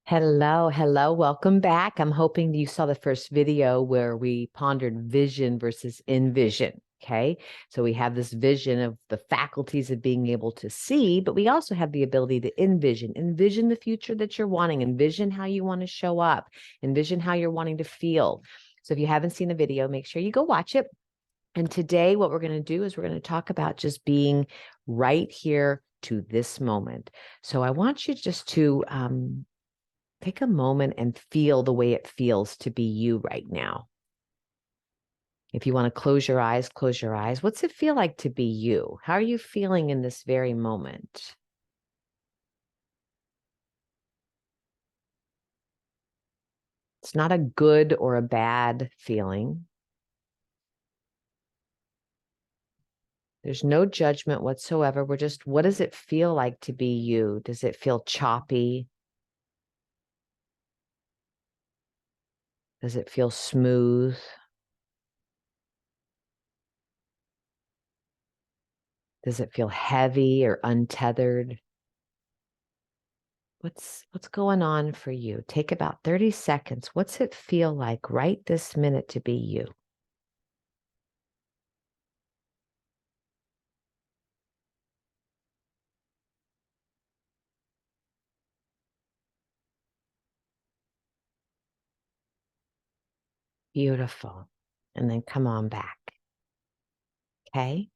Hello, hello, welcome back. I'm hoping you saw the first video where we pondered vision versus envision. Okay, so we have this vision of the faculties of being able to see, but we also have the ability to envision the future that you're wanting, envision how you want to show up, envision how you're wanting to feel. So if you haven't seen the video, make sure you go watch it. And today, what we're going to do is we're going to talk about just being right here to this moment. So I want you just to take a moment and feel the way it feels to be you right now. If you want to close your eyes, close your eyes. What's it feel like to be you? How are you feeling in this very moment? It's not a good or a bad feeling. There's no judgment whatsoever. We're just, what does it feel like to be you? Does it feel choppy? Does it feel smooth? Does it feel heavy or untethered? What's going on for you? Take about 30 seconds. What's it feel like right this minute to be you? Beautiful. And then come on back. Okay.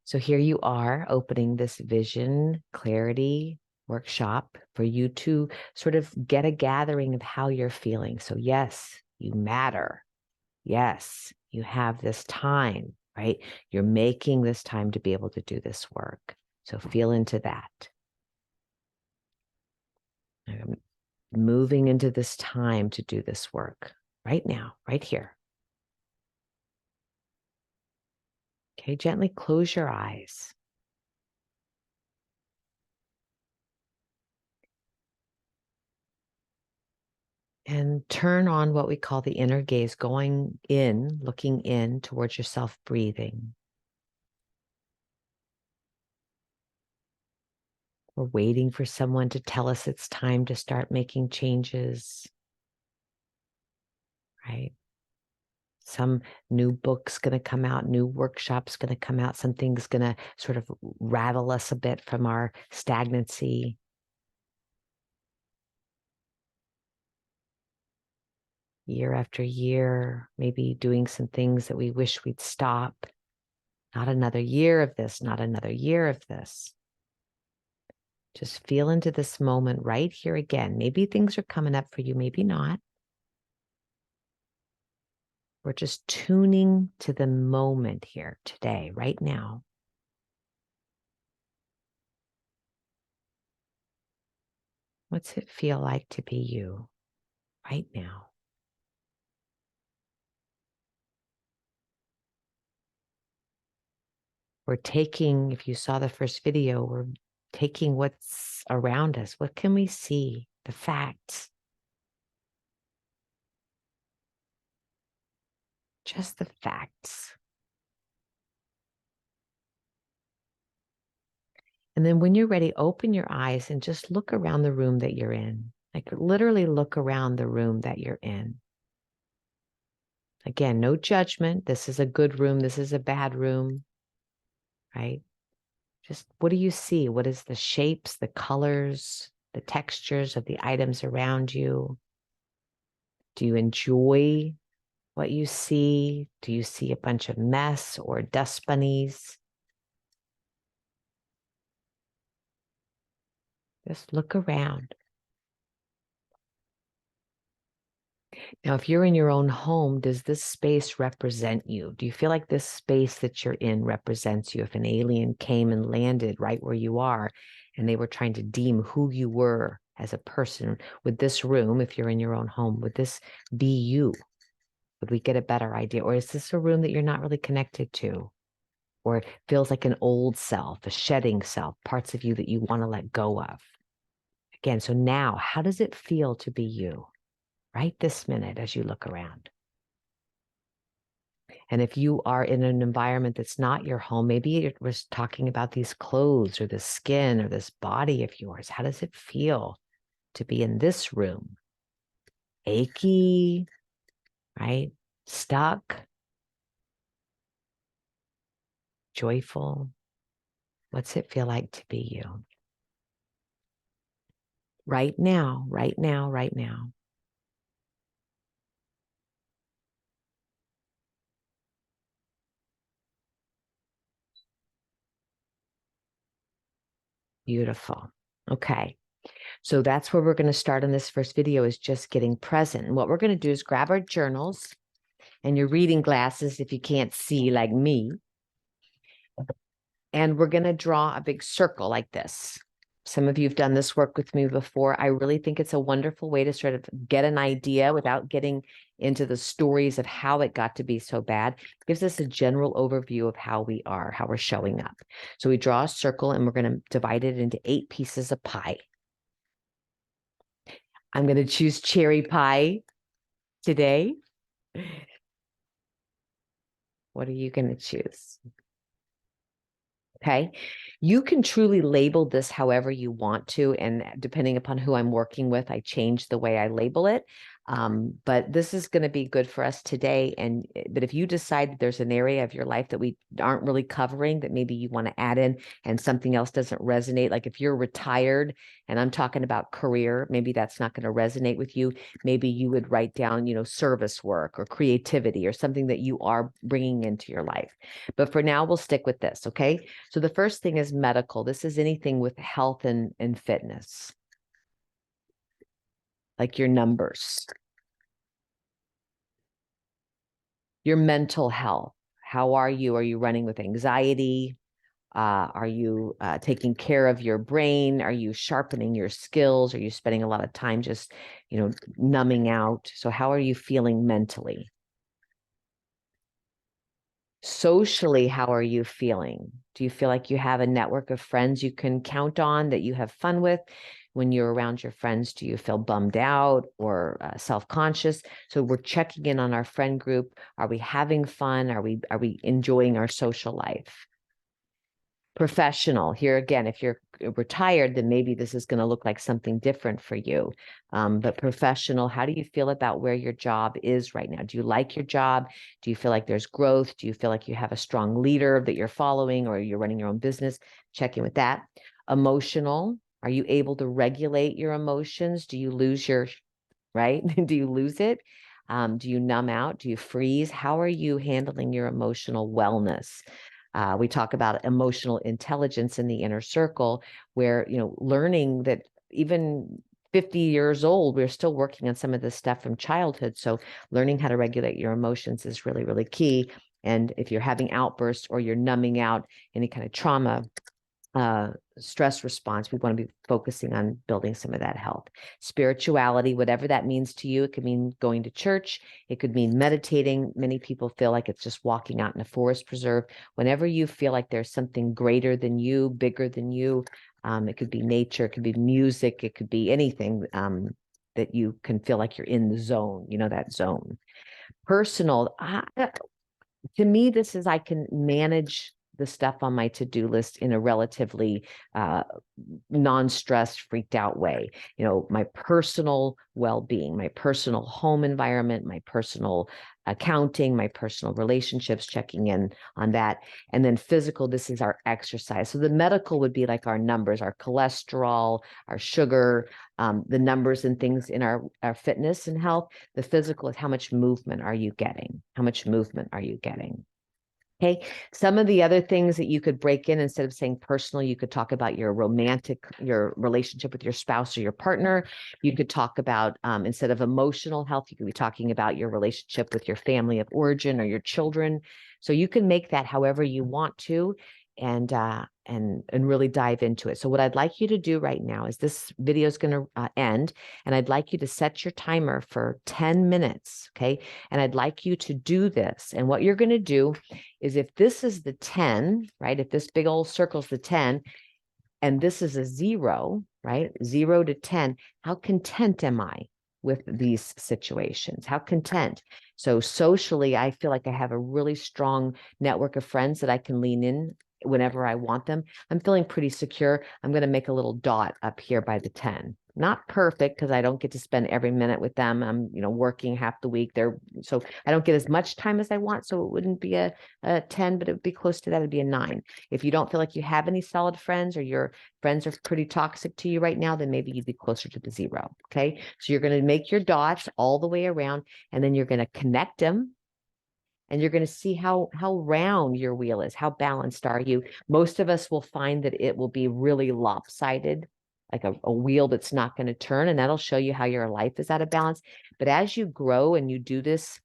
So here you are opening this vision clarity workshop for you to sort of get a gathering of how you're feeling. So yes, you matter. Yes, you have this time, right? You're making this time to be able to do this work. So feel into that. I'm moving into this time to do this work right now, right here. Okay, gently close your eyes. And turn on what we call the inner gaze, going in, looking in towards yourself, breathing. We're waiting for someone to tell us it's time to start making changes, right? Some new book's going to come out, new workshop's going to come out, something's going to sort of rattle us a bit from our stagnancy. Year after year, maybe doing some things that we wish we'd stop. Not another year of this, not another year of this. Just feel into this moment right here again. Maybe things are coming up for you, maybe not. We're just tuning to the moment here today, right now. What's it feel like to be you right now? We're taking, if you saw the first video, we're taking what's around us. What can we see? The facts. Just the facts. And then when you're ready, open your eyes and just look around the room that you're in. Like literally look around the room that you're in. Again, no judgment. This is a good room. This is a bad room, right? Just what do you see? What is the shapes, the colors, the textures of the items around you? Do you enjoy what you see? Do you see a bunch of mess or dust bunnies? Just look around. Now, if you're in your own home, does this space represent you? Do you feel like this space that you're in represents you? If an alien came and landed right where you are and they were trying to deem who you were as a person, would this room, if you're in your own home, would this be you? Would we get a better idea? Or is this a room that you're not really connected to? Or it feels like an old self, a shedding self, parts of you that you want to let go of? Again, so now, how does it feel to be you right this minute as you look around? And if you are in an environment that's not your home, maybe it was talking about these clothes or this skin or this body of yours. How does it feel to be in this room? Achy, right? Stuck, joyful. What's it feel like to be you? Right now, right now, right now. Beautiful. Okay. So that's where we're going to start on this first video, is just getting present. And what we're going to do is grab our journals and your reading glasses if you can't see like me. And we're going to draw a big circle like this. Some of you have done this work with me before. I really think it's a wonderful way to sort of get an idea without getting into the stories of how it got to be so bad. It gives us a general overview of how we are, how we're showing up. So we draw a circle and we're going to divide it into 8 pieces of pie. I'm going to choose cherry pie today. What are you going to choose? Okay. You can truly label this however you want to. And depending upon who I'm working with, I change the way I label it. But this is going to be good for us today. But if you decide that there's an area of your life that we aren't really covering, that maybe you want to add in and something else doesn't resonate, like if you're retired and I'm talking about career, maybe that's not going to resonate with you. Maybe you would write down, service work or creativity or something that you are bringing into your life. But for now, we'll stick with this. Okay. So the first thing is medical. This is anything with health and fitness, like your numbers. Your mental health. How are you? Are you running with anxiety? Are you taking care of your brain? Are you sharpening your skills? Are you spending a lot of time just, numbing out? So how are you feeling mentally? Socially, how are you feeling? Do you feel like you have a network of friends you can count on, that you have fun with? When you're around your friends, do you feel bummed out or self-conscious? So we're checking in on our friend group. Are we having fun? Are we enjoying our social life? Professional. Here again, if you're retired, then maybe this is going to look like something different for you. But professional, how do you feel about where your job is right now? Do you like your job? Do you feel like there's growth? Do you feel like you have a strong leader that you're following, or you're running your own business? Check in with that. Emotional. Are you able to regulate your emotions? Do you lose right? Do you lose it? Do you numb out? Do you freeze? How are you handling your emotional wellness? We talk about emotional intelligence in the inner circle, where, learning that even 50 years old, we're still working on some of this stuff from childhood. So learning how to regulate your emotions is really, really key. And if you're having outbursts or you're numbing out any kind of trauma, stress response, we want to be focusing on building some of that health. Spirituality, whatever that means to you. It could mean going to church. It could mean meditating. Many people feel like it's just walking out in a forest preserve. Whenever you feel like there's something greater than you, bigger than you, it could be nature, it could be music, it could be anything that you can feel like you're in the zone, that zone. Personal, to me, this is, I can manage the stuff on my to-do list in a relatively non-stressed, freaked out way. My personal well-being, my personal home environment, my personal accounting, my personal relationships, checking in on that. And then physical, this is our exercise. So the medical would be like our numbers, our cholesterol, our sugar, the numbers and things in our fitness and health. The physical is how much movement are you getting? How much movement are you getting? Okay. Some of the other things that you could break in, instead of saying personal, you could talk about your relationship with your spouse or your partner. You could talk about, instead of emotional health, you could be talking about your relationship with your family of origin or your children. So you can make that however you want to, and really dive into it. So what I'd like you to do right now is, this video is going to end, and I'd like you to set your timer for 10 minutes. Okay. And I'd like you to do this. And what you're going to do is, if this is the 10, right? If this big old circle is the 10 and this is a 0, right? 0 to 10, how content am I with these situations? How content? So socially, I feel like I have a really strong network of friends that I can lean in whenever I want them. I'm feeling pretty secure. I'm going to make a little dot up here by the 10. Not perfect because I don't get to spend every minute with them. I'm, working half the week there. So I don't get as much time as I want. So it wouldn't be a 10, but it would be close to that. It'd be a 9. If you don't feel like you have any solid friends or your friends are pretty toxic to you right now, then maybe you'd be closer to the 0. Okay. So you're going to make your dots all the way around, and then you're going to connect them. And you're going to see how round your wheel is. How balanced are you? Most of us will find that it will be really lopsided, like a wheel that's not going to turn. And that'll show you how your life is out of balance. But as you grow and you do this,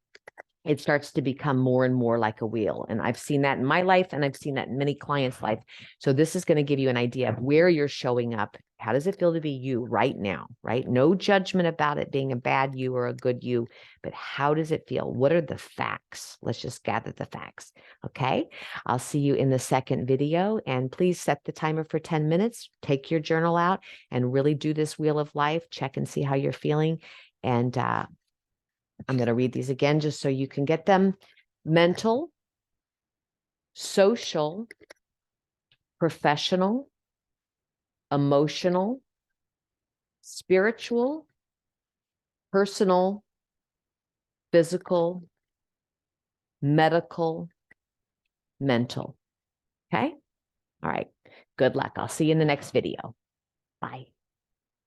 it starts to become more and more like a wheel. And I've seen that in my life, and I've seen that in many clients' life. So this is going to give you an idea of where you're showing up. How does it feel to be you right now, right? No judgment about it being a bad you or a good you, but how does it feel? What are the facts? Let's just gather the facts. Okay. I'll see you in the second video, and please set the timer for 10 minutes. Take your journal out and really do this wheel of life. Check and see how you're feeling. And, I'm going to read these again just so you can get them. Mental, social, professional, emotional, spiritual, personal, physical, medical, mental. Okay? All right. Good luck. I'll see you in the next video. Bye.